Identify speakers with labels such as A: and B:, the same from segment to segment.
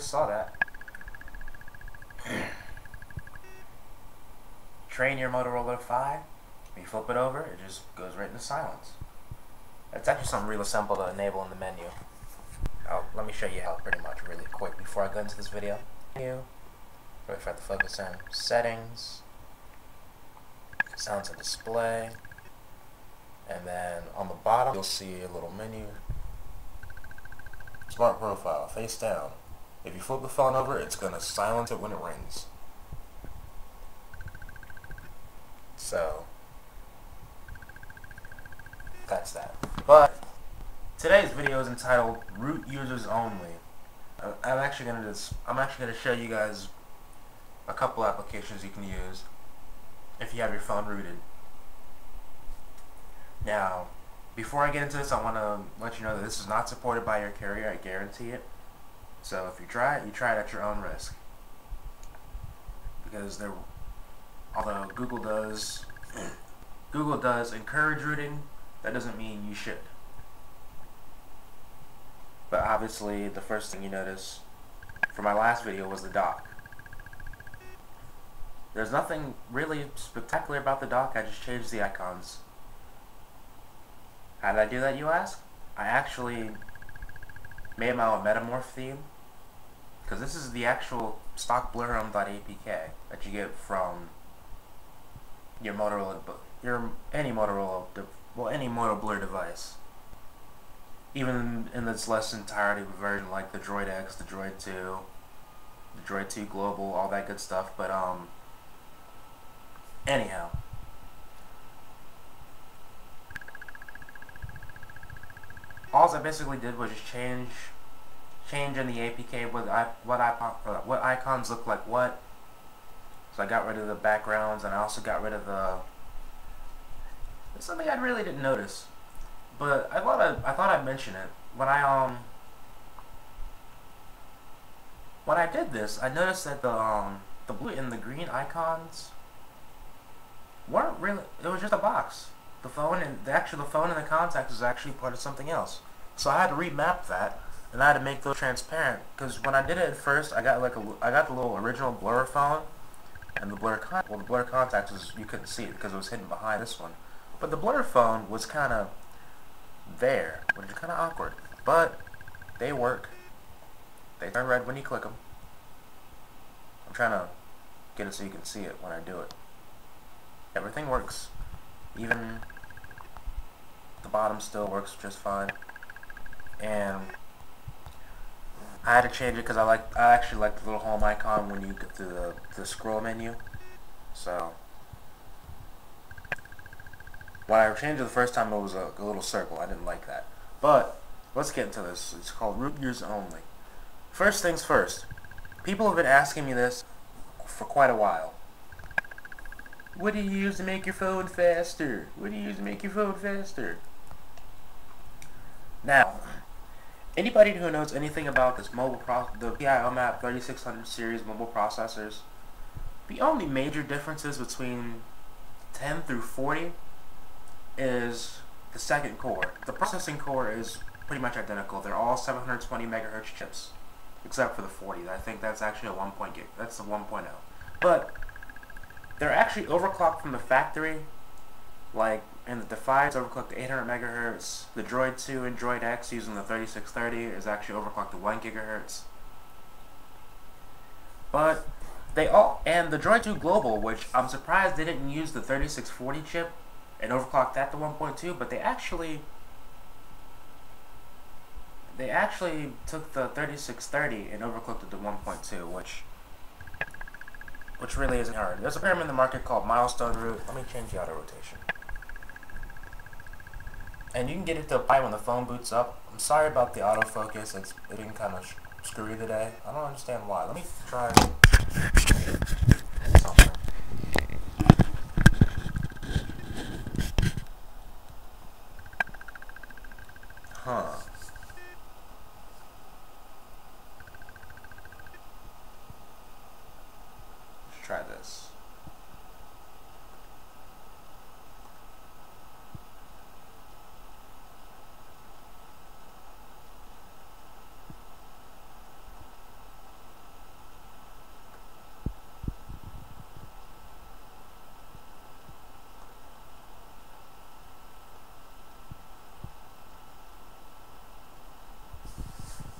A: just saw that. Train your Motorola Defy. When you flip it over, it just goes right into silence. It's actually something real simple to enable in the menu. Let me show you how pretty much really quick before I go into this video. Wait for it to focus in. Settings. Sounds and display. And then on the bottom, you'll see a little menu. Smart profile, face down. If you flip the phone over, it's going to silence it when it rings. So, that's that. But today's video is entitled "Root Users Only." I'm actually gonna show you guys a couple applications you can use if you have your phone rooted. Now, before I get into this, I want to let you know that this is not supported by your carrier. I guarantee it. So if you try it at your own risk. Because although Google does encourage rooting, that doesn't mean you should. But obviously, the first thing you notice for my last video was the dock. There's nothing really spectacular about the dock. I just changed the icons. How did I do that, you ask? I actually made my own metamorph theme, because this is the actual stock blurhome.apk that you get from your Motorola, any Moto Blur device. Even in its less entirety version, like the Droid X, the Droid 2, the Droid 2 Global, all that good stuff. But anyhow. All I basically did was just change in the APK what icons look like what. So I got rid of the backgrounds, and I also got rid of it's something I really didn't notice, but I thought I'd mention it. When I did this, I noticed that the blue and the green icons weren't really. It was just a box. The phone and the phone and the contacts is actually part of something else. So I had to remap that, and I had to make those transparent. Because when I did it at first, I got the little original blur phone, and the blur contacts you couldn't see it because it was hidden behind this one. But the blur phone was kind of there, which is kind of awkward. But they work. They turn red when you click them. I'm trying to get it so you can see it when I do it. Everything works. Even the bottom still works just fine. And I had to change it because I actually like the little home icon when you get to the scroll menu. So when I changed it the first time, it was a little circle. I didn't like that. But let's get into this. It's called Root Users Only. First things first. People have been asking me this for quite a while. What do you use to make your phone faster? What do you use to make your phone faster? Now, anybody who knows anything about this the PI OMAP 3600 series mobile processors, the only major differences between 10 through 40 is the second core. The processing core is pretty much identical. They're all 720 megahertz chips, except for the 40. I think that's actually a 1.0. That's a 1.0. But they're actually overclocked from the factory. Like in the Defy, it's overclocked to 800 megahertz. The Droid 2 and Droid X using the 3630 is actually overclocked to 1 gigahertz. But and the Droid 2 Global, which I'm surprised they didn't use the 3640 chip and overclock that to 1.2, but they actually took the 3630 and overclocked it to 1.2, which really isn't hard. There's a program in the market called Milestone Root. Let me change the auto rotation. And you can get it to apply when the phone boots up. I'm sorry about the autofocus. It's been kind of screwy today. I don't understand why. Let me try something. Huh. Let's try this.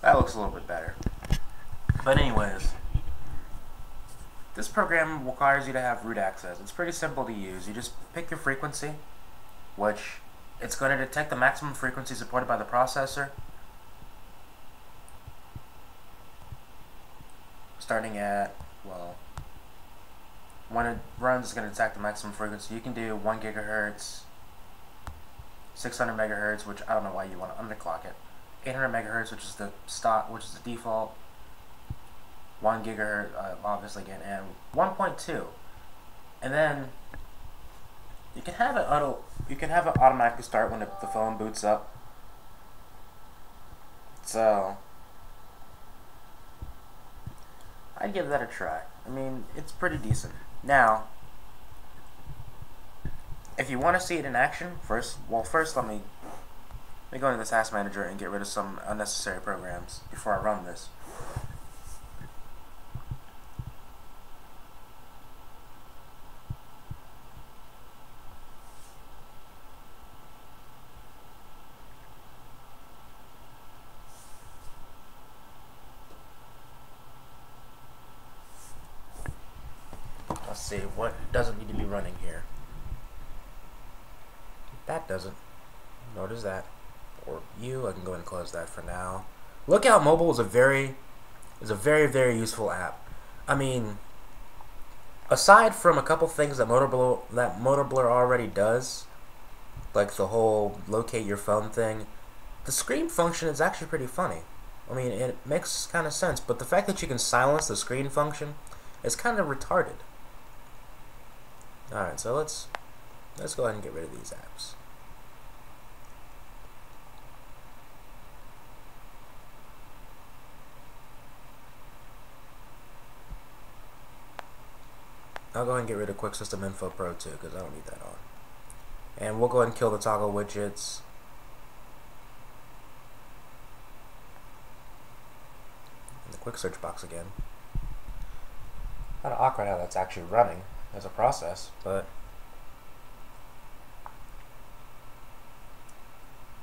A: That looks a little bit better. But anyways, this program requires you to have root access. It's pretty simple to use. You just pick your frequency, which it's going to detect the maximum frequency supported by the processor, starting at, well, when it runs, it's going to detect the maximum frequency. You can do 1 gigahertz, 600 megahertz, which I don't know why you want to underclock it, 800 megahertz, which is the stock, which is the default, 1 gigahertz, obviously again, and 1.2, and then you can have it automatically start when the phone boots up. So I'd give that a try. I mean, it's pretty decent. Now, if you want to see it in action, first let me go into the task manager and get rid of some unnecessary programs before I run this. Let's see what doesn't need to be running here. That doesn't. Nor does that. Or you. I can go ahead and close that for now. Lookout Mobile is a very, very useful app. I mean, aside from a couple things that Motorola already does, like the whole locate your phone thing, the screen function is actually pretty funny. I mean, it makes kind of sense, but the fact that you can silence the screen function is kind of retarded. Alright, so let's go ahead and get rid of these apps. I'll go ahead and get rid of Quick System Info Pro 2 because I don't need that on. And we'll go ahead and kill the toggle widgets. And the quick search box again. Kind of awkward how that's actually running as a process, but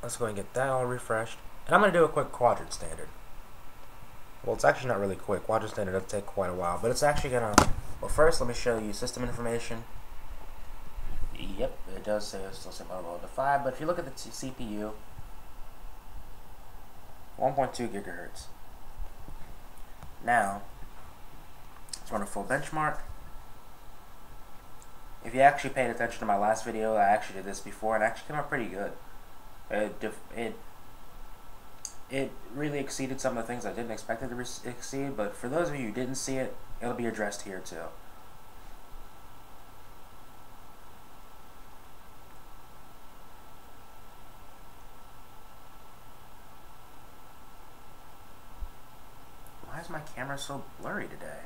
A: let's go ahead and get that all refreshed. And I'm going to do a quick quadrant standard. Well, it's actually not really quick. Quadrant standard does take quite a while, but it's actually going to... Well, first, let me show you system information. Yep, it does say it's still say Motorola Defy, but if you look at the CPU, 1.2 gigahertz. Now, let's run a full benchmark. If you actually paid attention to my last video, I actually did this before, and it actually came out pretty good. It really exceeded some of the things I didn't expect it to exceed, but for those of you who didn't see it, it'll be addressed here too. Why is my camera so blurry today?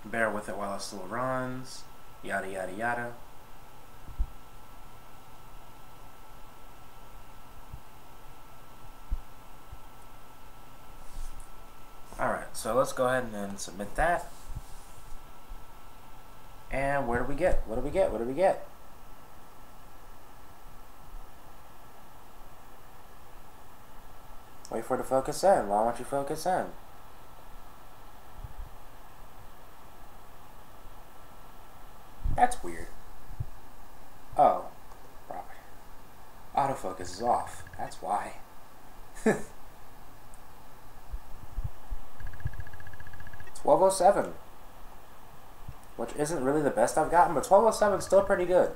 A: Bear with it while it still runs, yada yada yada. Alright, so let's go ahead and submit that. And where do we get? What do we get? What do we get? Wait for it to focus in. Why won't you focus in? That's weird. Oh, property. Autofocus is off. That's why. 1207. Which isn't really the best I've gotten, but 1207 is still pretty good.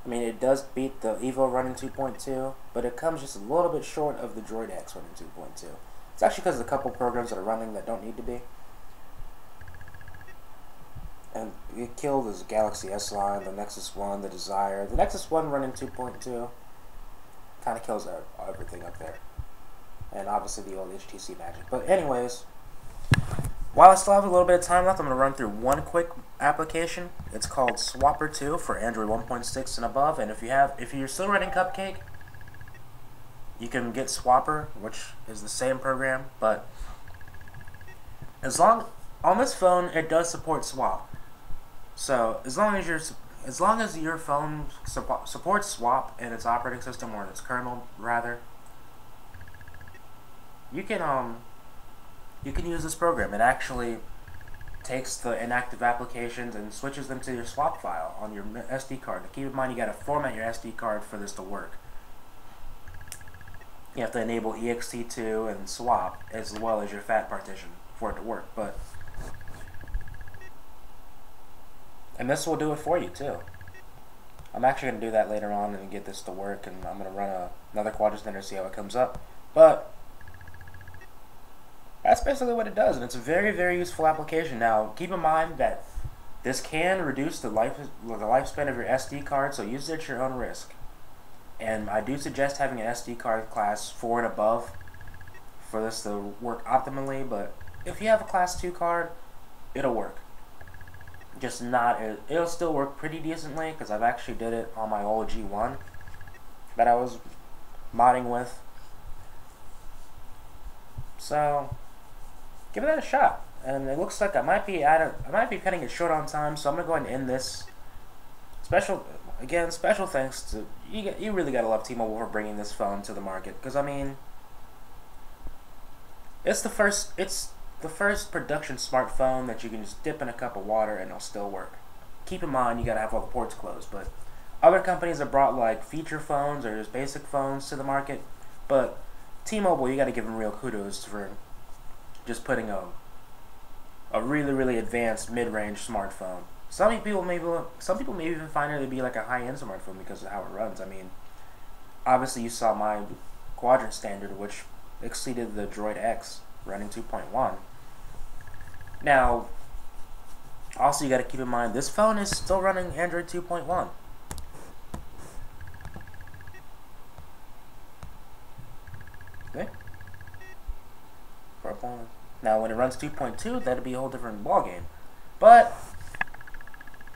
A: I mean, it does beat the Evo running 2.2, but it comes just a little bit short of the Droid X running 2.2. It's actually because of a couple programs that are running that don't need to be. And it killed this Galaxy S line, the Nexus 1, the Desire. The Nexus 1 running 2.2 kind of kills everything up there. and obviously the old HTC Magic. But anyways, while I still have a little bit of time left, I'm going to run through one quick application. It's called Swapper 2 for Android 1.6 and above. And if you're still running Cupcake, you can get Swapper, which is the same program. But on this phone, it does support swap. So as long as your phone supports swap in its operating system, or in its kernel rather, you can use this program. It actually takes the inactive applications and switches them to your swap file on your SD card. Now keep in mind, you gotta format your SD card for this to work. You have to enable ext2 and swap as well as your FAT partition for it to work. And this will do it for you too. I'm actually going to do that later on and get this to work, and I'm going to run another quadrants to see how it comes up. But that's basically what it does, and it's a very, very useful application. Now, keep in mind that this can reduce the lifespan of your SD card, so use it at your own risk. And I do suggest having an SD card class 4 and above for this to work optimally, but if you have a class 2 card, it'll work. Just not, it'll still work pretty decently, because I've actually did it on my old G1 that I was modding with. So give that a shot. And it looks like I might be cutting it short on time, so I'm gonna go ahead and end this. Special thanks to you really gotta love T-Mobile for bringing this phone to the market, because I mean, it's the first production smartphone that you can just dip in a cup of water and it'll still work. Keep in mind, you gotta have all the ports closed, but other companies have brought like feature phones or just basic phones to the market, but T-Mobile, you gotta give them real kudos for just putting a really, really advanced mid-range smartphone. Some people may even find it to be like a high-end smartphone because of how it runs. I mean, obviously you saw my quadrant standard, which exceeded the Droid X running 2.1. Now, also you got to keep in mind, this phone is still running Android 2.1. Okay. Now, when it runs 2.2, that'd be a whole different ballgame. But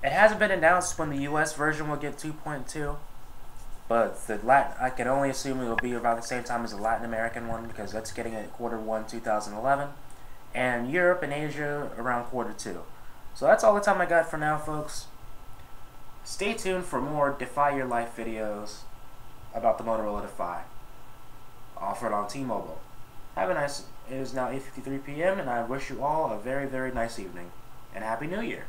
A: it hasn't been announced when the US version will get 2.2. But I can only assume it will be about the same time as the Latin American one, because that's getting it Q1 2011, and Europe and Asia around Q2. So that's all the time I got for now, folks. Stay tuned for more Defy Your Life videos about the Motorola Defy, offered on T-Mobile. Have a nice. It is now 8:53 p.m. and I wish you all a very, very nice evening and Happy New Year.